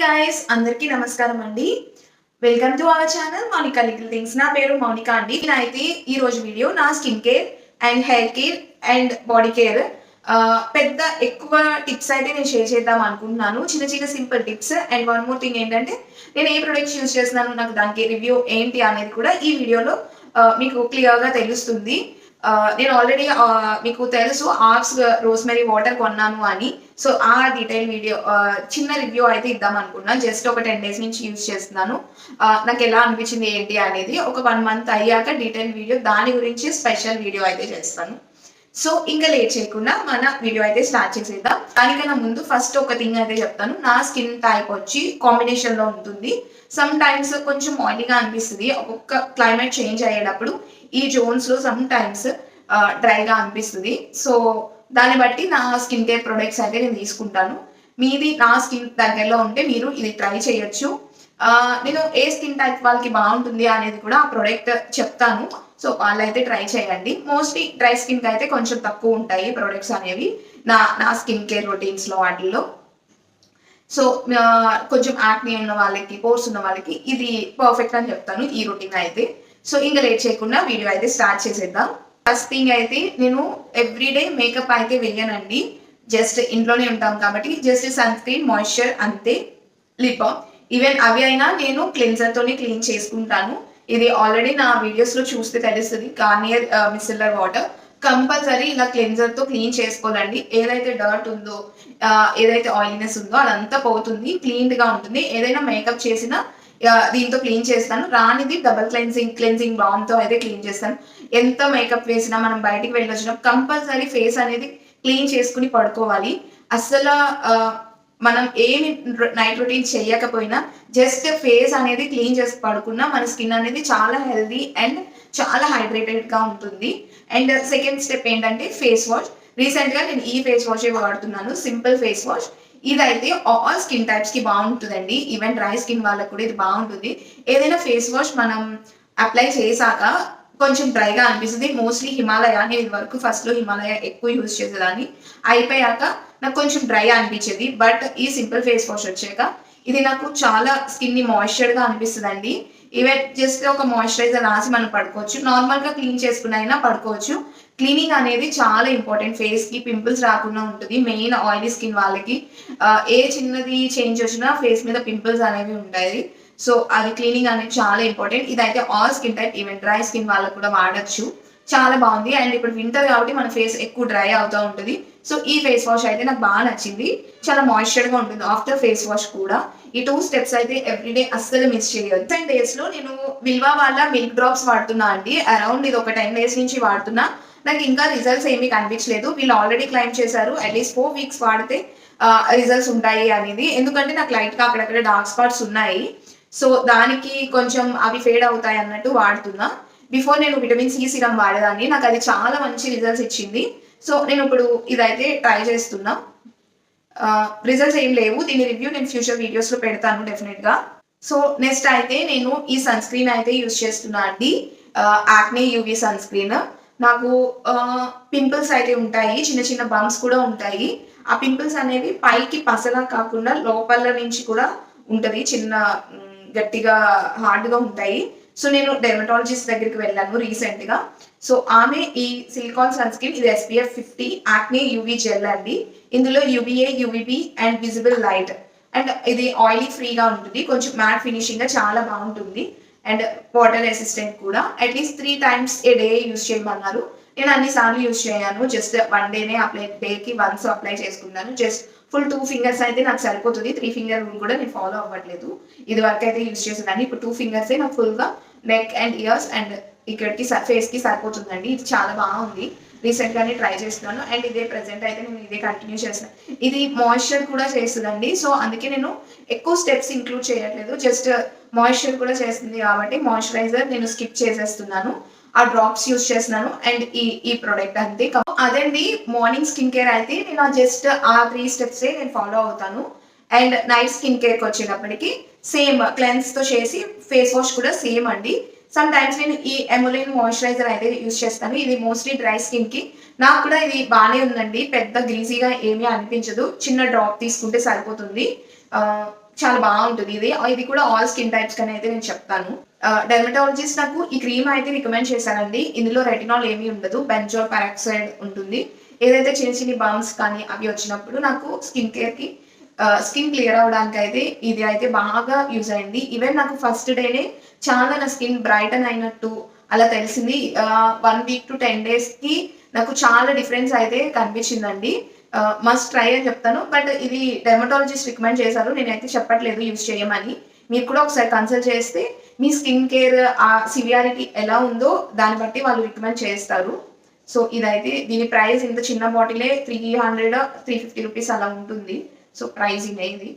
Guys అందరికీ నమస్కారం అండి. Welcome to our channel Mounika little things. నా పేరు మౌనిక అండి. నేనైతే ఈ రోజు వీడియో నా skin care and hair care and body care పెద్ద ఎక్కువ టిప్స్ అయితే నేను షేర్ చేద్దాం అనుకుంటున్నాను. చిన్న చిన్న simple tips. And one more thing ఏంటంటే నేను ఏ ప్రొడక్ట్స్ యూజ్ చేస్తున్నాను, నాకు దానికి రివ్యూ ఏంటి అనేది కూడా ఈ వీడియోలో మీకు క్లియర్గా తెలుస్తుంది. నేను ఆల్రెడీ మీకు తెలుసు ఆర్స్ రోస్మెరీ వాటర్ కొన్నాను అని. సో ఆ డీటెయిల్ వీడియో చిన్న రివ్యూ అయితే ఇద్దాం అనుకున్నా. జస్ట్ ఒక 10 days నుంచి యూజ్ చేస్తున్నాను. నాకు ఎలా అనిపించింది ఏంటి అనేది ఒక 1 month అయ్యాక డీటెయిల్ వీడియో దాని గురించి స్పెషల్ వీడియో అయితే చేస్తాను. సో ఇంకా లేట్ చేయకుండా మన వీడియో అయితే స్టార్ట్ చేసేద్దాం. దానికన్నా ముందు ఫస్ట్ ఒక థింగ్ అయితే చెప్తాను. నా స్కిన్ టైప్ వచ్చి కాంబినేషన్ లో ఉంటుంది. సమ్ టైమ్స్ కొంచెం ఆయిలీగా అనిపిస్తుంది. ఒక్కొక్క క్లైమేట్ చేంజ్ అయ్యేటప్పుడు ఈ జోన్స్ లో సమ్ టైమ్స్ డ్రైగా అనిపిస్తుంది. సో దాన్ని బట్టి నా స్కిన్ కేర్ ప్రొడక్ట్స్ అయితే నేను తీసుకుంటాను. మీది నా స్కిన్ దగ్గరలో ఉంటే మీరు ఇది ట్రై చేయొచ్చు. నేను ఏ స్కిన్ టైప్ వాళ్ళకి బాగుంటుంది అనేది కూడా ఆ ప్రొడక్ట్ చెప్తాను. సో వాళ్ళైతే ట్రై చేయండి. మోస్ట్లీ డ్రై స్కిన్కి అయితే కొంచెం తక్కువ ఉంటాయి ప్రొడక్ట్స్ అనేవి నా స్కిన్ కేర్ రొటీన్స్లో వాటిల్లో. సో కొంచెం యాక్నీ ఉన్న వాళ్ళకి, పోర్స్ ఉన్న వాళ్ళకి ఇది పర్ఫెక్ట్ అని చెప్తాను ఈ రొటీన్ అయితే. సో ఇంకా లేట్ చేయకుండా వీడియో అయితే స్టార్ట్ చేసేద్దాం. ఫస్ట్ థింగ్ అయితే నేను ఎవ్రీడే మేకప్ అయితే వేయనండి. జస్ట్ ఇంట్లోనే ఉంటాం కాబట్టి జస్ట్ సన్ స్క్రీన్, మాయిశ్చర్ అంతే. లిప్ బామ్ ఈవెన్ అవి అయినా నేను క్లెన్జర్తోనే క్లీన్ చేసుకుంటాను. ఇది ఆల్రెడీ నా వీడియోస్లో చూస్తే తెలుస్తుంది. గార్నియర్ మిసిల్లర్ వాటర్ కంపల్సరీ ఇలా క్లెన్జర్తో క్లీన్ చేసుకోవాలండి. ఏదైతే డర్ట్ ఉందో, ఏదైతే ఆయిలీనెస్ ఉందో అదంతా పోతుంది, క్లీన్గా ఉంటుంది. ఏదైనా మేకప్ చేసినా దీంతో క్లీన్ చేస్తాను. రానిది డబల్ క్లెన్సింగ్ బామ్తో అయితే క్లీన్ చేస్తాను. ఎంత మేకప్ వేసినా మనం బయటికి వెళ్ళొచ్చినా కంపల్సరీ ఫేస్ అనేది క్లీన్ చేసుకుని పడుకోవాలి. అసలు మనం ఏమి నైట్ రొటీన్ చేయకపోయినా జస్ట్ ఫేస్ అనేది క్లీన్ చేసి పడుకున్నా మన స్కిన్ అనేది చాలా హెల్దీ అండ్ చాలా హైడ్రేటెడ్గా ఉంటుంది. అండ్ సెకండ్ స్టెప్ ఏంటంటే ఫేస్ వాష్. రీసెంట్గా నేను ఈ ఫేస్ వాష్ వాడుతున్నాను, సింపుల్ ఫేస్ వాష్. ఇదైతే ఆల్ స్కిన్ టైప్స్ కి బాగుంటుందండి. ఈవెన్ డ్రై స్కిన్ వాళ్ళకి కూడా ఇది బాగుంటుంది. ఏదైనా ఫేస్ వాష్ మనం అప్లై చేశాక కొంచెం డ్రైగా అనిపిస్తుంది. మోస్ట్లీ హిమాలయ, నేను ఇది వరకు ఫస్ట్ లో హిమాలయ ఎక్కువ యూజ్ చేసేదాన్ని. అయిపోయాక నాకు కొంచెం డ్రై అనిపించేది. బట్ ఈ సింపుల్ ఫేస్ వాష్ వచ్చాక ఇది నాకు చాలా స్కిన్ ని మాయిశ్చర్ గా అనిపిస్తుందండి. ఈవెన్ జస్ట్ ఒక మాయిశ్చరైజర్ రాసి మనం పడుకోవచ్చు. నార్మల్ గా క్లీన్ చేసుకున్న అయినా పడుకోవచ్చు. క్లీనింగ్ అనేది చాలా ఇంపార్టెంట్. ఫేస్ కి పింపుల్స్ రాకుండా ఉంటుంది. మెయిన్ ఆయిలీ స్కిన్ వాళ్ళకి ఏ చిన్నది చేంజ్ వచ్చినా ఫేస్ మీద పింపుల్స్ అనేవి ఉంటాయి. సో అది క్లీనింగ్ అనేది చాలా ఇంపార్టెంట్. ఇదైతే all skin type, even dry skin వాళ్ళకు కూడా వాడచ్చు. చాలా బాగుంది. అండ్ ఇప్పుడు వింటర్ కాబట్టి మన ఫేస్ ఎక్కువ డ్రై అవుతూ ఉంటుంది. సో ఈ ఫేస్ వాష్ అయితే నాకు బాగా నచ్చింది. చాలా మాయిశ్చర్ గా ఉంటుంది ఆఫ్టర్ ఫేస్ వాష్ కూడా. ఈ 2 steps అయితే ఎవ్రీడే అస్సలు మిస్ చేయొద్దు. 10 days లో నేను విల్వా వాళ్ళ మిల్క్ డ్రాప్స్ వాడుతున్నా అండి. అరౌండ్ ఇది ఒక 10 days నుంచి వాడుతున్నా. నాకు ఇంకా రిజల్ట్స్ ఏమీ కనిపించలేదు. వీళ్ళు ఆల్రెడీ క్లైమ్ చేశారు అట్లీస్ట్ 4 weeks వాడితే రిజల్ట్స్ ఉంటాయి అనేది. ఎందుకంటే నాకు లైట్ గా అక్కడక్కడ డార్క్ స్పాట్స్ ఉన్నాయి. సో దానికి కొంచెం అవి ఫేడ్ అవుతాయి అన్నట్టు వాడుతున్నా. బిఫోర్ నేను విటమిన్ సి సిరం వాడేదాన్ని, నాకు అది చాలా మంచి రిజల్ట్స్ ఇచ్చింది. సో నేను ఇప్పుడు ఇదైతే ట్రై చేస్తున్నా. రిజల్ట్స్ ఏం లేవు. దీని రివ్యూ నేను ఫ్యూచర్ వీడియోస్లో పెడతాను డెఫినెట్ గా. సో నెక్స్ట్ అయితే నేను ఈ సన్ స్క్రీన్ అయితే యూజ్ చేస్తున్నా అండి. Acne UV sunscreen. నాకు పింపుల్స్ అయితే ఉంటాయి, చిన్న చిన్న బంప్స్ కూడా ఉంటాయి. ఆ పింపుల్స్ అనేవి పైకి పసలా కాకుండా లోపల నుంచి కూడా ఉంటది, చిన్న గట్టిగా హార్డ్గా ఉంటాయి. సో నేను డెర్మటాలజిస్ట్ దగ్గరికి వెళ్ళాను రీసెంట్ గా. సో ఆమె ఈ సిలికాన్ సన్ స్క్రీన్, ఇది SPF 50 యాక్నే యూవీ జెల్ అండి. ఇందులో UVA, UVB and visible light. And ఇది ఆయిలీ ఫ్రీగా ఉంటుంది, కొంచెం మ్యాట్ ఫినిషింగ్ గా చాలా బాగుంటుంది. అండ్ వాటర్ రెసిస్టెంట్ కూడా. At least 3 times a day use చేయమన్నారు. నేను అన్నిసార్లు యూజ్ చేయను. జస్ట్ 1 day డేకి వన్స్ అప్లై చేసుకున్నాను. జస్ట్ ఫుల్ 2 fingers అయితే నాకు సరిపోతుంది. 3 finger రూల్ కూడా నేను ఫాలో అవ్వట్లేదు. ఇది వరకు అయితే యూజ్ చేసేదాన్ని. ఇప్పుడు 2 fingers నాకు ఫుల్ గా నెక్ అండ్ ఇయర్స్ అండ్ ఇక్కడికి ఫేస్ కి సరిపోతుందండి. ఇది చాలా బాగుంది. రీసెంట్ గానే ట్రై చేస్తున్నాను. అండ్ ఇదే ప్రెసెంట్ అయితే నేను ఇదే కంటిన్యూ చేస్తున్నాను. ఇది మాయిశ్చర్ కూడా చేస్తుందండి. సో అందుకే నేను ఎక్కువ స్టెప్స్ ఇంక్లూడ్ చేయట్లేదు. జస్ట్ మాయిశ్చర్ కూడా చేస్తుంది కాబట్టి మాయిశ్చరైజర్ నేను స్కిప్ చేసేస్తున్నాను. ఆ డ్రాప్స్ యూజ్ చేస్తున్నాను. అండ్ ఈ ప్రోడక్ట్ అంతే. అదండి మార్నింగ్ స్కిన్ కేర్ అయితే నేను జస్ట్ ఆ 3 steps నేను ఫాలో అవుతాను. అండ్ నైట్ స్కిన్ కేర్కి వచ్చేటప్పటికి సేమ్ క్లెన్స్ తో చేసి ఫేస్ వాష్ కూడా సేమ్ అండి. సమ్ టైమ్స్ నేను ఈ ఎములిన్ మాయిశ్చరైజర్ అయితే యూజ్ చేస్తాను. ఇది మోస్ట్లీ డ్రై స్కిన్ కి. నాకు కూడా ఇది బాగానే ఉందండి. పెద్ద గ్రీజీగా ఏమీ అనిపించదు. చిన్న డ్రాప్ తీసుకుంటే సరిపోతుంది. చాలా బాగుంటుంది ఇది. ఇది కూడా ఆల్ స్కిన్ టైప్స్ అని అయితే నేను చెప్తాను. డెర్మటాలజిస్ట్ నాకు ఈ క్రీమ్ అయితే రికమెండ్ చేశారండి. ఇందులో రెటినాల్ ఏమీ ఉండదు, బెంజోల్ పెరాక్సైడ్ ఉంటుంది. ఏదైతే చిన్న చిన్న బమ్స్ కానీ అవి వచ్చినప్పుడు నాకు స్కిన్ క్లియర్ అవ్వడానికి అయితే ఇది అయితే బాగా యూజ్ అయింది. ఈవెన్ నాకు ఫస్ట్ డేనే చాలా నా స్కిన్ బ్రైటన్ అయినట్టు అలా తెలిసింది. 1 వీక్ టు 10 డేస్కి నాకు చాలా డిఫరెన్స్ అయితే కనిపించిందండి. మస్ట్ ట్రై అని చెప్తాను. బట్ ఇది డెర్మటాలజిస్ట్ రికమెండ్ చేశారు, నేనైతే చెప్పట్లేదు యూజ్ చేయమని. మీరు కూడా ఒకసారి కన్సల్ట్ చేస్తే మీ స్కిన్ కేర్ ఆ సివియారిటీ ఎలా ఉందో దాన్ని బట్టి వాళ్ళు రికమెండ్ చేస్తారు. సో ఇదైతే దీని ప్రైస్ ఇంత చిన్న బాటిలే 300-350 రూపీస్ అలా ఉంటుంది. సో ప్రైజింగ్ ఇది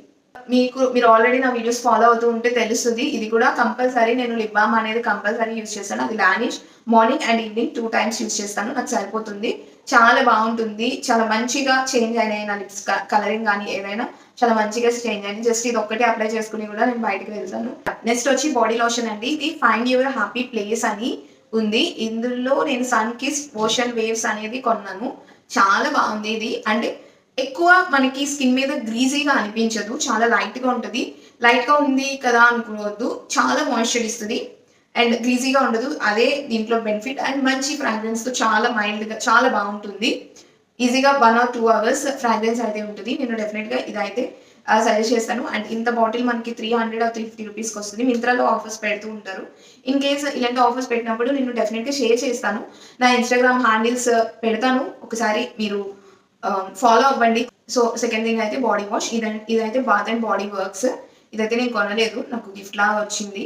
మీరు ఆల్రెడీ నా వీడియోస్ ఫాలో అవుతూ ఉంటే తెలుస్తుంది. ఇది కూడా కంపల్సరీ నేను లిప్ బామ్ అనేది కంపల్సరీ యూజ్ చేస్తాను. అది లానిష్ morning and evening 2 times use చేస్తాను, నాకు సరిపోతుంది. చాలా బాగుంటుంది, చాలా మంచిగా చేంజ్ అయినాయి నా లిప్స్ కలరింగ్ కానీ ఏదైనా చాలా మంచిగా చేంజ్ అయింది. జస్ట్ ఇది ఒక్కటే అప్లై చేసుకుని కూడా నేను బయటకు వెళ్తాను. నెక్స్ట్ వచ్చి బాడీ లోషన్ అండి. ఇది ఫైండ్ యువర్ హ్యాపీ ప్లేస్ అని ఉంది. ఇందులో నేను సన్ కిస్ ఓషన్ వేవ్స్ అనేది కొన్నాను. చాలా బాగుంది ఇది. అంటే ఎక్కువ మనకి స్కిన్ మీద గ్రీజీగా అనిపించదు, చాలా లైట్గా ఉంటుంది. లైట్గా ఉంది కదా అనుకోవద్దు, చాలా మాయిశ్చర్ ఇస్తుంది అండ్ గ్రీజీగా ఉండదు. అదే దీంట్లో బెనిఫిట్. అండ్ మంచి ఫ్రాగ్రెన్స్తో చాలా మైల్డ్గా చాలా బాగుంటుంది. ఈజీగా 1 or 2 hours ఫ్రాగ్రెన్స్ అయితే ఉంటుంది. నేను డెఫినెట్గా ఇదైతే సజెస్ట్ చేస్తాను. అండ్ ఇంత బాటిల్ మనకి 300 or 350 రూపీస్కి వస్తుంది. మింత్రాలో ఆఫర్స్ పెడుతూ ఉంటారు. ఇన్ కేస్ ఇలాంటి ఆఫర్స్ పెట్టినప్పుడు నేను డెఫినెట్గా షేర్ చేస్తాను. నా ఇన్స్టాగ్రామ్ హ్యాండిల్స్ పెడతాను, ఒకసారి మీరు ఫాలో అవ్వండి. సో సెకండ్ థింగ్ అయితే బాడీ వాష్. ఇదైతే బాత్ అండ్ బాడీ వర్క్స్. ఇదైతే నేను కొనలేదు, నాకు గిఫ్ట్ లాగా వచ్చింది,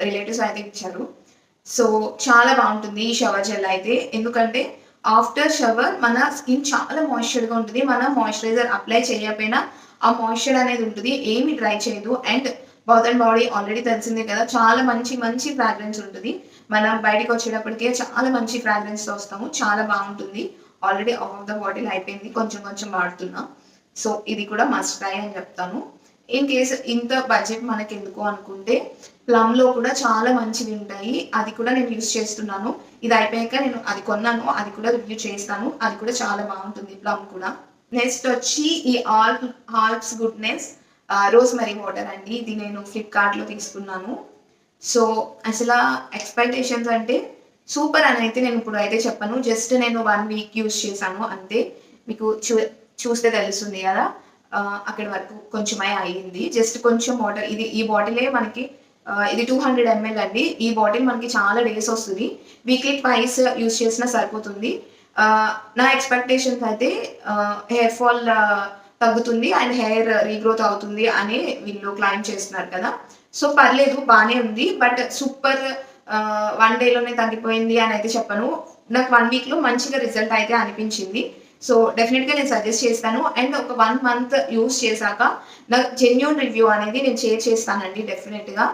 రిలేటివ్స్ అయితే ఇచ్చారు. సో చాలా బాగుంటుంది ఈ షవర్ జెల్ అయితే. ఎందుకంటే ఆఫ్టర్ షవర్ మన స్కిన్ చాలా మాయిశ్చర్గా ఉంటుంది. మన మాయిశ్చరైజర్ అప్లై చేయకపోయినా ఆ మాయిశ్చర్ అనేది ఉంటుంది, ఏమి డ్రై చేయదు. And bath and body already తెలిసిందే కదా, చాలా మంచి ఫ్రాగ్రెన్స్ ఉంటుంది. మనం బయటకు వచ్చేటప్పటికే చాలా మంచి ఫ్రాగ్రెన్స్తో వస్తాము, చాలా బాగుంటుంది. ఆల్రెడీ ఆఫ్ ద బాటిల్ అయిపోయింది, కొంచెం వాడుతున్నా. సో ఇది కూడా మస్ట్ ట్రై అని చెప్తాను. ఇన్ కేస్ ఇంత బడ్జెట్ మనకి ఎందుకు అనుకుంటే ప్లమ్లో కూడా చాలా మంచివి ఉంటాయి, అది కూడా నేను యూస్ చేస్తున్నాను. ఇది అయిపోయాక నేను అది కొన్నాను, అది కూడా రివ్యూ చేస్తాను. అది కూడా చాలా బాగుంటుంది ప్లమ్ కూడా. నెక్స్ట్ వచ్చి ఈ ఆల్ప్స్ గుడ్నెస్ రోజ్మెరీ వాటర్ అండి. ఇది నేను ఫ్లిప్కార్ట్లో తీసుకున్నాను. సో అసలు ఎక్స్పెక్టేషన్స్ అంటే సూపర్ అని అయితే నేను ఇప్పుడు అయితే చెప్పను. జస్ట్ నేను 1 week యూజ్ చేశాను అంతే. మీకు చూస్తే తెలుస్తుంది కదా, అక్కడి వరకు కొంచెమే అయ్యింది. జస్ట్ కొంచెం వాటర్. ఈ బాటిలే మనకి ఇది 200 ml అండి. ఈ బాటిల్ మనకి చాలా డేస్ వస్తుంది, వీక్లీ ట్వైస్ యూజ్ చేసినా సరిపోతుంది. నా ఎక్స్పెక్టేషన్స్ అయితే హెయిర్ ఫాల్ తగ్గుతుంది అండ్ హెయిర్ రీగ్రోత్ అవుతుంది అని వీళ్ళు క్లైమ్ చేస్తున్నారు కదా. సో పర్లేదు, బాగానే ఉంది. బట్ సూపర్ 1 dayలోనే తగ్గిపోయింది అని అయితే చెప్పను. నాకు 1 weekలో మంచిగా రిజల్ట్ అయితే అనిపించింది. సో డెఫినెట్గా నేను సజెస్ట్ చేస్తాను. అండ్ ఒక 1 month యూజ్ చేశాక నాకు జెన్యూన్ రివ్యూ అనేది నేను షేర్ చేస్తానండి డెఫినెట్గా.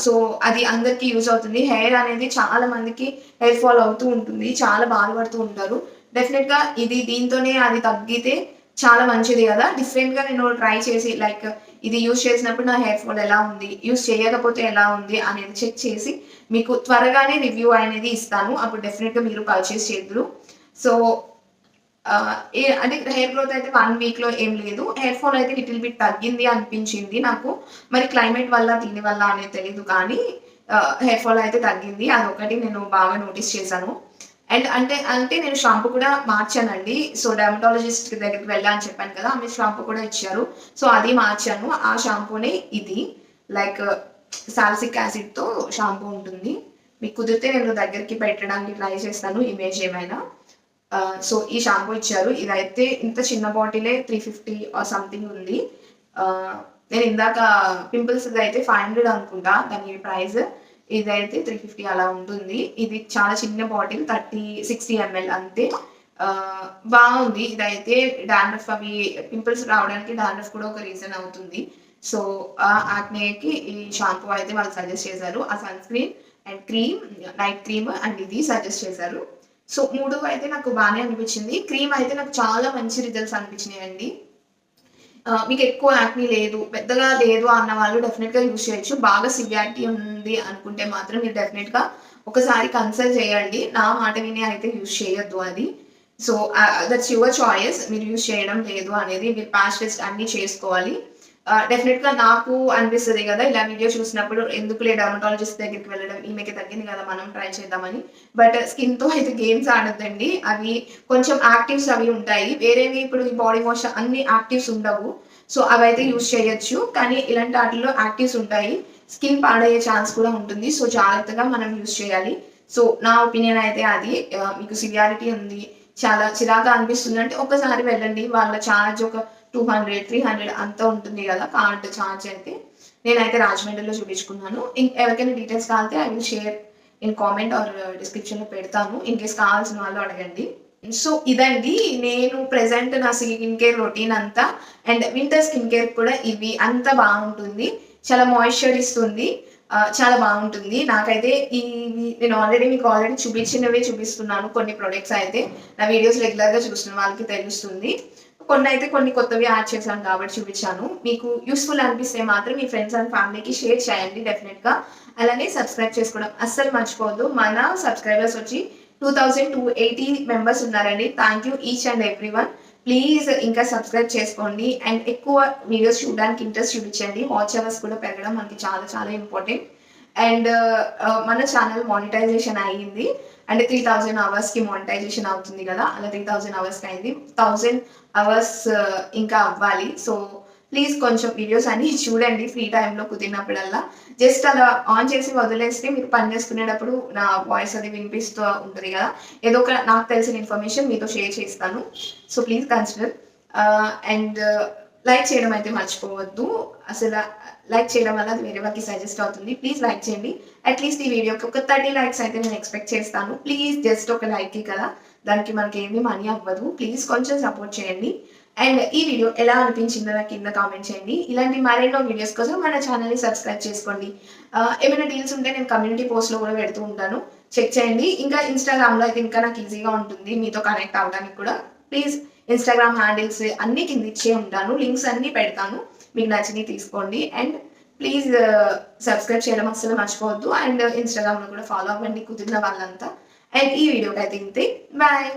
సో అది అందరికీ యూజ్ అవుతుంది. హెయిర్ అనేది చాలా మందికి హెయిర్ ఫాల్ అవుతూ ఉంటుంది, చాలా బాధపడుతూ ఉంటారు. డెఫినెట్గా దీంతోనే అది తగ్గితే చాలా మంచిది కదా. డిఫరెంట్గా నేను ట్రై చేసి లైక్ ఇది యూజ్ చేసినప్పుడు నా హెయిర్ ఫాల్ ఎలా ఉంది, యూజ్ చేయకపోతే ఎలా ఉంది అనేది చెక్ చేసి మీకు త్వరగానే రివ్యూ అనేది ఇస్తాను. అప్పుడు డెఫినెట్గా మీరు పర్చేస్ చేద్దరు. సో అంటే హెయిర్ గ్రోత్ అయితే 1 weekలో ఏం లేదు. హెయిర్ ఫాల్ అయితే లిటిల్ బిట్ తగ్గింది అనిపించింది నాకు. మరి క్లైమేట్ వల్ల దీని వల్ల అనేది తెలియదు, కానీ హెయిర్ ఫాల్ అయితే తగ్గింది. అదొకటి నేను బాగా నోటీస్ చేశాను. అండ్ అంటే నేను షాంపూ కూడా మార్చానండి. సో డెర్మటాలజిస్ట్ దగ్గరికి వెళ్ళాలని చెప్పాను కదా, ఆమె షాంపూ కూడా ఇచ్చారు. సో అది మార్చాను. ఆ షాంపూనే ఇది, లైక్ సాల్సిక్ యాసిడ్తో షాంపూ ఉంటుంది. మీకు కుదిరితే నేను దగ్గరికి పెట్టడానికి ట్రై చేస్తాను ఇమేజ్ ఏమైనా. సో ఈ షాంపూ ఇచ్చారు. ఇదైతే ఇంత చిన్న బాటిలే 350 or something ఉంది. నేను ఇందాక పింపుల్స్ అయితే 500 అనుకుంటా దాని ప్రైస్. ఇదైతే 350 అలా ఉంటుంది. ఇది చాలా చిన్న బాటిల్, 60 ml అంతే. బాగుంది. ఇదైతే డాండ్రఫ్ అవి పింపుల్స్ రావడానికి డాండ్రఫ్ కూడా ఒక రీజన్ అవుతుంది. సో యాక్నేకి ఈ షాంపూ అయితే వాళ్ళు సజెస్ట్ చేశారు. ఆ sunscreen and cream, night cream and ఇది సజెస్ట్ చేశారు. సో 3 అయితే నాకు బాగానే అనిపించింది. క్రీమ్ అయితే నాకు చాలా మంచి రిజల్ట్స్ అనిపించినాయి అండి. మీకు ఎక్కువ యాక్నీ లేదు, పెద్దగా లేదు అన్న వాళ్ళు డెఫినెట్గా యూజ్ చేయొచ్చు. బాగా సివియారిటీ ఉంది అనుకుంటే మాత్రం మీరు డెఫినెట్గా ఒకసారి కన్సల్ట్ చేయండి. నా మాట విని అయితే యూజ్ చేయొద్దు అది. So that's your choice. మీరు యూజ్ చేయడం లేదు అనేది మీరు ప్యాచ్ టెస్ట్ అన్నీ చేసుకోవాలి. డెఫినెట్‌గా నాకు అనిపిస్తది గదా! ఇలా వీడియో చూసినప్పుడు ఎందుకులే డెర్మటాలజిస్ట్ దగ్గరికి వెళ్ళడం, ఈమెకి తగ్గింది గదా! మనం ట్రై చేద్దామని. బట్ స్కిన్‌తో అయితే గేమ్స్ ఆడొద్దండి. అవి కొంచెం యాక్టివ్స్ అవి ఉంటాయి. వేరేవి ఇప్పుడు ఈ బాడీ వాష్ అన్ని యాక్టివ్స్ ఉండవు. సో, అవైతే యూజ్ చేయొచ్చు. కానీ ఇలాంటి ఆటిల్లో యాక్టివ్స్ ఉంటాయి. స్కిన్ పాడయ్యే ఛాన్స్ కూడా ఉంటుంది. సో, జాగ్రత్తగా మనం యూజ్ చేయాలి. సో, నా ఒపీనియన్ అయితే అది. మీకు సివియారిటీ ఉంది. చాలా చిరాకుగా అనిపిస్తుందంటే ఒక్కసారి వెళ్ళండి. వాళ్ళ చార్జ్ ఒక 200, 300 అంతా ఉంటుంది గదా! కార్డ్ చార్జ్ అయితే. నేనైతే రాజమండ్రిలో చూపించుకున్నాను. ఎవరికైనా డీటెయిల్స్ కావాలంటే I will share in comment or డిస్క్రిప్షన్‌లో పెడతాను. ఇన్‌కేస్ కావాల్సిన వాళ్ళు అడగండి. సో, ఇదండి నేను ప్రెజెంట్ నా స్కిన్ కేర్ రొటీన్ అంతా. అండ్ వింటర్ స్కిన్ కేర్ కూడా ఇవి అంతా బావుంటుంది. చాలా మాయిశ్చర్ ఇస్తుంది. చాలా బావుంటుంది. నాకైతే నేను ఆల్రెడీ చూపించినవే చూపిస్తున్నాను. కొన్ని ప్రొడక్ట్స్ అయితే నా వీడియోస్ రెగ్యులర్‌గా చూస్తున్న వాళ్ళకి తెలుస్తుంది. కొన్ని కొత్తవి యాడ్ చేశాను కాబట్టి చూపించాను. మీకు యూజ్‌ఫుల్ అనిపిస్తే మాత్రం మీ ఫ్రెండ్స్ అండ్ ఫ్యామిలీకి షేర్ చేయండి డెఫినెట్‌గా. అలానే సబ్స్క్రైబ్ చేసుకోవడం అస్సలు మర్చిపోవద్దు. మన సబ్స్క్రైబర్స్ వచ్చి 2280 మెంబర్స్ ఉన్నారండి. Thank you each and everyone. Please ఇంకా సబ్స్క్రైబ్ చేసుకోండి. అండ్ ఎక్కువ వీడియోస్ చూడడానికి ఇంట్రెస్ట్ చూపించండి. వాచ్ అవర్స్ కూడా పెరగడం మనకి చాలా చాలా ఇంపార్టెంట్. అండ్ మన ఛానల్ మానిటైజేషన్ అయ్యింది. అంటే 3000 అవర్స్‌కి మానిటైజేషన్ అవుతుంది గదా! అలా 3000 అవర్స్‌కి అయింది. 1000 అవర్స్ ఇంకా అవ్వాలి. సో, ప్లీజ్ కొంచెం వీడియోస్ అన్నీ చూడండి ఫ్రీ టైమ్‌లో కుదిరినప్పుడల్లా. జస్ట్ అలా ఆన్ చేసి వదిలేస్తే మీరు పని చేసుకునేటప్పుడు నా వాయిస్ అది వినిపిస్తూ ఉంటది గదా! ఏదో ఒక నాకు తెలిసిన ఇన్ఫర్మేషన్ మీతో షేర్ చేస్తాను. So, please consider. And like చేయడం అయితే మర్చిపోవద్దు. లైక్ చేయడం వల్ల అది వేరే వాళ్ళకి సజెస్ట్ అవుతుంది. ప్లీజ్ లైక్ చేయండి. అట్‌లీస్ట్ ఈ వీడియోకి ఒక 30 లైక్స్ అయితే నేను ఎక్స్‌పెక్ట్ చేస్తాను. ప్లీజ్ జస్ట్ ఒక లైకే కదా! దానికి మనకేమి మనీ అవ్వదు. ప్లీజ్ కొంచెం సపోర్ట్ చేయండి. అండ్ ఈ వీడియో ఎలా అనిపించిందో నాకు కింద కామెంట్ చేయండి. ఇలాంటి మరెన్నో వీడియోస్ కోసం మన ఛానల్‌ని సబ్స్క్రైబ్ చేసుకోండి. ఏమైనా డీల్స్ ఉంటే నేను కమ్యూనిటీ పోస్ట్‌లో కూడా పెడుతూ ఉంటాను. చెక్ చేయండి. ఇంకా ఇన్‌స్టాగ్రామ్‌లో అయితే ఇంకా నాకు ఈజీగా ఉంటుంది మీతో కనెక్ట్ అవ్వడానికి కూడా. ప్లీజ్ ఇన్‌స్టాగ్రామ్ హ్యాండిల్స్ అన్నీ కింద ఇచ్చే ఉంటాను. లింక్స్ అన్నీ పెడతాను. మీకు నచ్చినవి తీసుకోండి. అండ్ ప్లీజ్ సబ్స్క్రైబ్ చేయడం అస్సలు మర్చిపోవద్దు. అండ్ ఇన్‌స్టాగ్రామ్‌లో కూడా ఫాలో అవ్వండి కుదిరిన వాళ్ళంతా. అండ్ ఈ వీడియోకైతే ఇంతే. బాయ్.